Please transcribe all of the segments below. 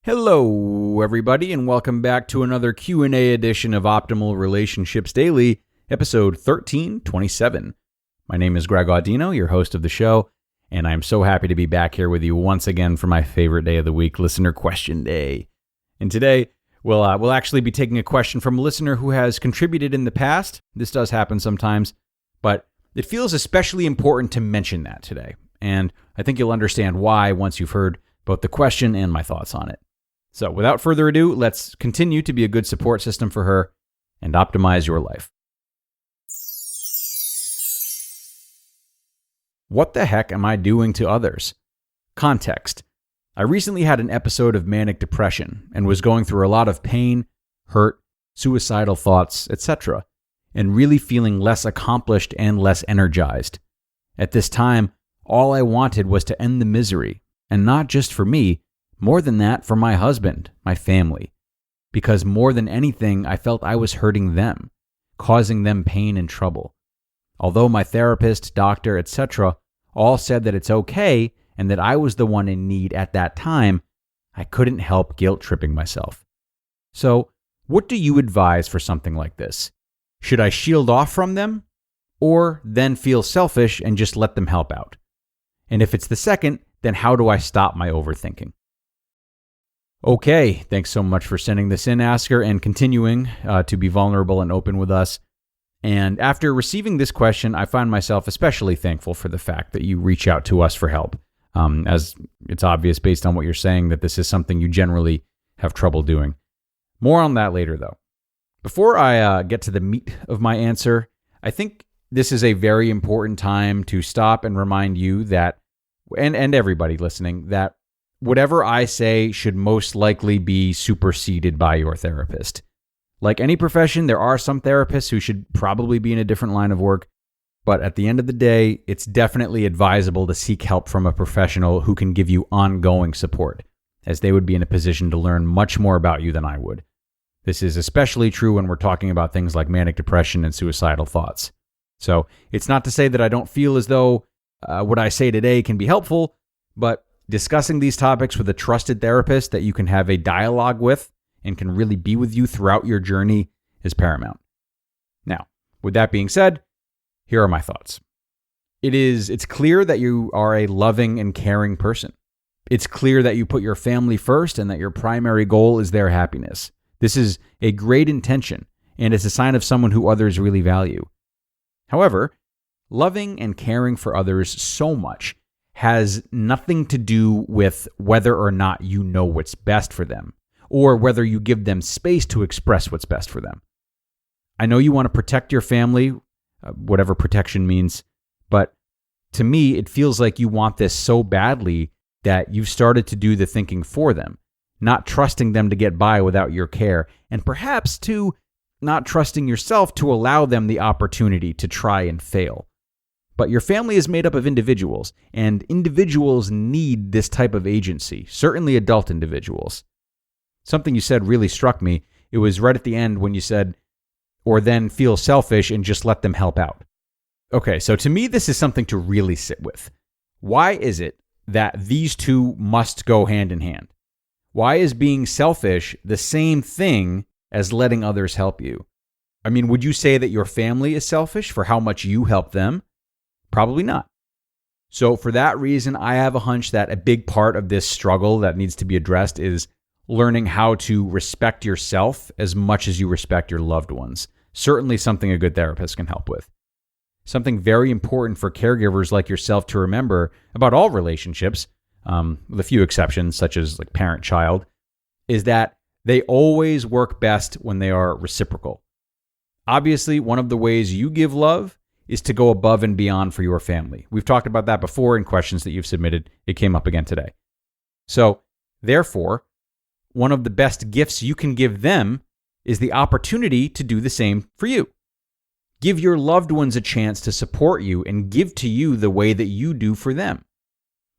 Hello, everybody, and welcome back to another Q&A edition of Optimal Relationships Daily, episode 1327. My name is Greg Audino, your host of the show, and I'm so happy to be back here with you once again for my favorite day of the week, Listener Question Day. And today, we'll actually be taking a question from a listener who has contributed in the past. This does happen sometimes, but it feels especially important to mention that today. And I think you'll understand why once you've heard both the question and my thoughts on it. So without further ado, let's continue to be a good support system for her and optimize your life. What the heck am I doing to others? Context. I recently had an episode of manic depression and was going through a lot of pain, hurt, suicidal thoughts, etc., and really feeling less accomplished and less energized. At this time, all I wanted was to end the misery, and not just for me, more than that, for my husband, my family. Because more than anything, I felt I was hurting them, causing them pain and trouble. Although my therapist, doctor, etc. all said that it's okay and that I was the one in need at that time, I couldn't help guilt-tripping myself. So, what do you advise for something like this? Should I shield off from them? Or then feel selfish and just let them help out? And if it's the second, then how do I stop my overthinking? Okay, thanks so much for sending this in, Asker, and continuing to be vulnerable and open with us. And after receiving this question, I find myself especially thankful for the fact that you reach out to us for help, as it's obvious based on what you're saying that this is something you generally have trouble doing. More on that later, though. Before I get to the meat of my answer, I think this is a very important time to stop and remind you that, and everybody listening, that whatever I say should most likely be superseded by your therapist. Like any profession, there are some therapists who should probably be in a different line of work, but at the end of the day, it's definitely advisable to seek help from a professional who can give you ongoing support, as they would be in a position to learn much more about you than I would. This is especially true when we're talking about things like manic depression and suicidal thoughts. So it's not to say that I don't feel as though what I say today can be helpful, but discussing these topics with a trusted therapist that you can have a dialogue with and can really be with you throughout your journey is paramount. Now, with that being said, here are my thoughts. It's clear that you are a loving and caring person. It's clear that you put your family first and that your primary goal is their happiness. This is a great intention, and it's a sign of someone who others really value. However, loving and caring for others so much has nothing to do with whether or not you know what's best for them, or whether you give them space to express what's best for them. I know you want to protect your family, whatever protection means, but to me, it feels like you want this so badly that you've started to do the thinking for them, not trusting them to get by without your care, and perhaps, too, not trusting yourself to allow them the opportunity to try and fail. But your family is made up of individuals, and individuals need this type of agency, certainly adult individuals. Something you said really struck me. It was right at the end when you said, or then feel selfish and just let them help out. Okay, so to me, this is something to really sit with. Why is it that these two must go hand in hand? Why is being selfish the same thing as letting others help you? I mean, would you say that your family is selfish for how much you help them? Probably not. So for that reason, I have a hunch that a big part of this struggle that needs to be addressed is learning how to respect yourself as much as you respect your loved ones. Certainly something a good therapist can help with. Something very important for caregivers like yourself to remember about all relationships, with a few exceptions such as like parent-child, is that they always work best when they are reciprocal. Obviously, one of the ways you give love is to go above and beyond for your family. We've talked about that before in questions that you've submitted. It came up again today. So, therefore, one of the best gifts you can give them is the opportunity to do the same for you. Give your loved ones a chance to support you and give to you the way that you do for them.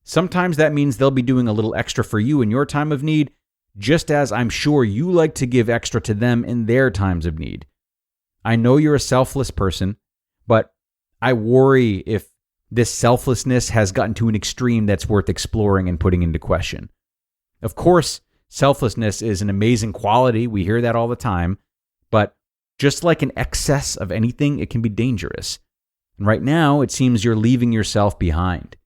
Sometimes that means they'll be doing a little extra for you in your time of need, just as I'm sure you like to give extra to them in their times of need. I know you're a selfless person, but I worry if this selflessness has gotten to an extreme that's worth exploring and putting into question. Of course, Selflessness is an amazing quality. We hear that all the time. But just like an excess of anything, it can be dangerous. And right now, it seems you're leaving yourself behind.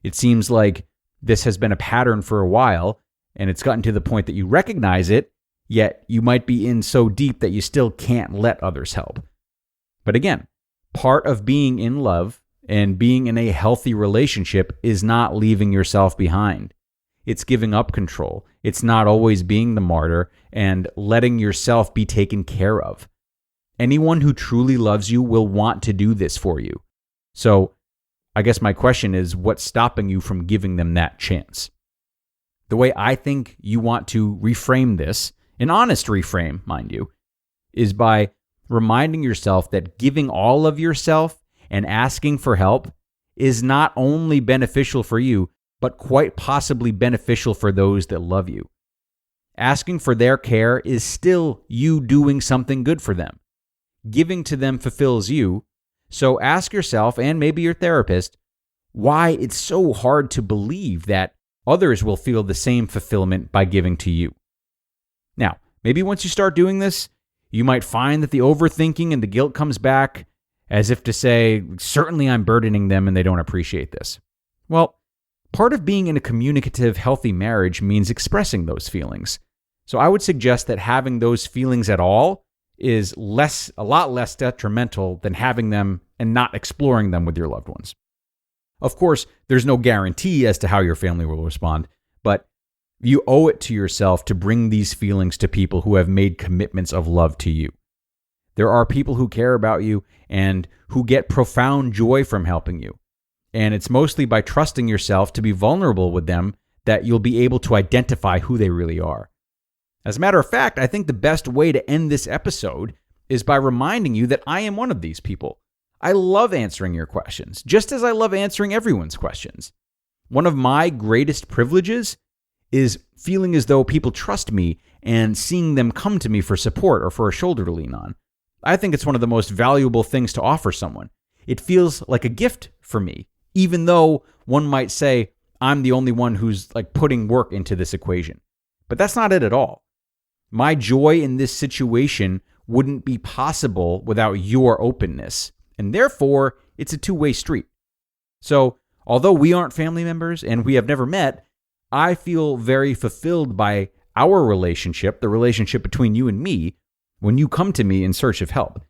It seems like this has been a pattern for a while, and it's gotten to the point that you recognize it, yet you might be in so deep that you still can't let others help. But again, part of being in love and being in a healthy relationship is not leaving yourself behind. It's giving up control. It's not always being the martyr and letting yourself be taken care of. Anyone who truly loves you will want to do this for you. So I guess my question is, what's stopping you from giving them that chance? The way I think you want to reframe this, an honest reframe, mind you, is by reminding yourself that giving all of yourself and asking for help is not only beneficial for you, but quite possibly beneficial for those that love you. Asking for their care is still you doing something good for them. Giving to them fulfills you. So ask yourself, and maybe your therapist, why it's so hard to believe that others will feel the same fulfillment by giving to you. Now, maybe once you start doing this, you might find that the overthinking and the guilt comes back as if to say, certainly I'm burdening them and they don't appreciate this. Well, part of being in a communicative, healthy marriage means expressing those feelings. So I would suggest that having those feelings at all is a lot less detrimental than having them and not exploring them with your loved ones. Of course, there's no guarantee as to how your family will respond, but you owe it to yourself to bring these feelings to people who have made commitments of love to you. There are people who care about you and who get profound joy from helping you. And it's mostly by trusting yourself to be vulnerable with them that you'll be able to identify who they really are. As a matter of fact, I think the best way to end this episode is by reminding you that I am one of these people. I love answering your questions, just as I love answering everyone's questions. One of my greatest privileges is feeling as though people trust me and seeing them come to me for support or for a shoulder to lean on. I think it's one of the most valuable things to offer someone. It feels like a gift for me, even though one might say I'm the only one who's putting work into this equation. But that's not it at all. My joy in this situation wouldn't be possible without your openness, and therefore it's a two-way street. So, although we aren't family members and we have never met, I feel very fulfilled by our relationship, the relationship between you and me, when you come to me in search of help.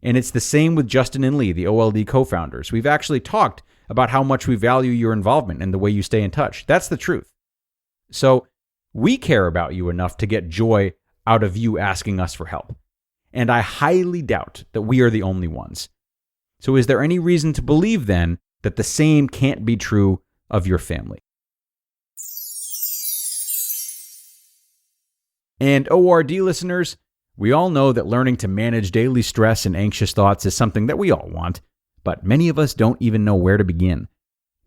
And it's the same with Justin and Lee, the OLD co-founders. We've actually talked about how much we value your involvement and the way you stay in touch. That's the truth. So we care about you enough to get joy out of you asking us for help. And I highly doubt that we are the only ones. So is there any reason to believe then that the same can't be true of your family? And ORD listeners, we all know that learning to manage daily stress and anxious thoughts is something that we all want, but many of us don't even know where to begin.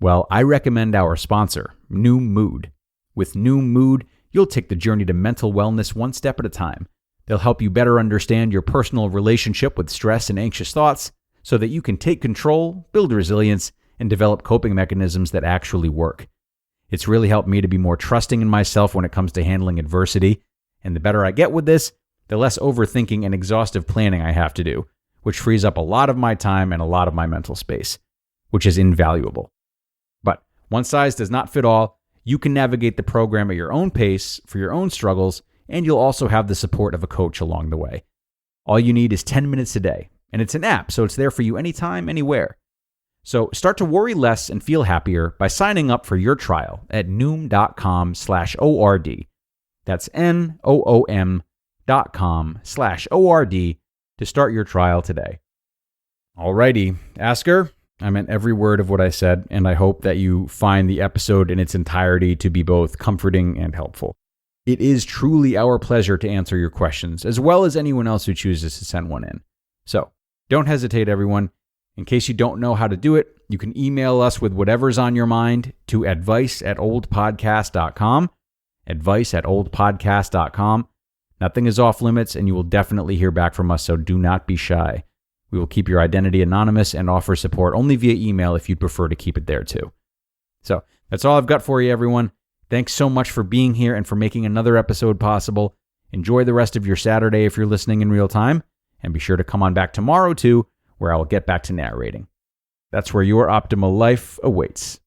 Well, I recommend our sponsor, Noom Mood. With Noom Mood, you'll take the journey to mental wellness one step at a time. They'll help you better understand your personal relationship with stress and anxious thoughts so that you can take control, build resilience, and develop coping mechanisms that actually work. It's really helped me to be more trusting in myself when it comes to handling adversity, and the better I get with this, the less overthinking and exhaustive planning I have to do, which frees up a lot of my time and a lot of my mental space, which is invaluable. But one size does not fit all. You can navigate the program at your own pace for your own struggles, and you'll also have the support of a coach along the way. All you need is 10 minutes a day, and it's an app, so it's there for you anytime, anywhere. So start to worry less and feel happier by signing up for your trial at noom.com/ORD. That's NOOM.com/ORD to start your trial today. Alrighty, Asker, I meant every word of what I said, and I hope that you find the episode in its entirety to be both comforting and helpful. It is truly our pleasure to answer your questions, as well as anyone else who chooses to send one in. So, don't hesitate, everyone. In case you don't know how to do it, you can email us with whatever's on your mind to advice@oldpodcast.com. Advice@oldpodcast.com. Nothing is off limits, and you will definitely hear back from us, so do not be shy. We will keep your identity anonymous and offer support only via email if you'd prefer to keep it there too. So that's all I've got for you, everyone. Thanks so much for being here and for making another episode possible. Enjoy the rest of your Saturday if you're listening in real time, and be sure to come on back tomorrow too, where I will get back to narrating. That's where your optimal life awaits.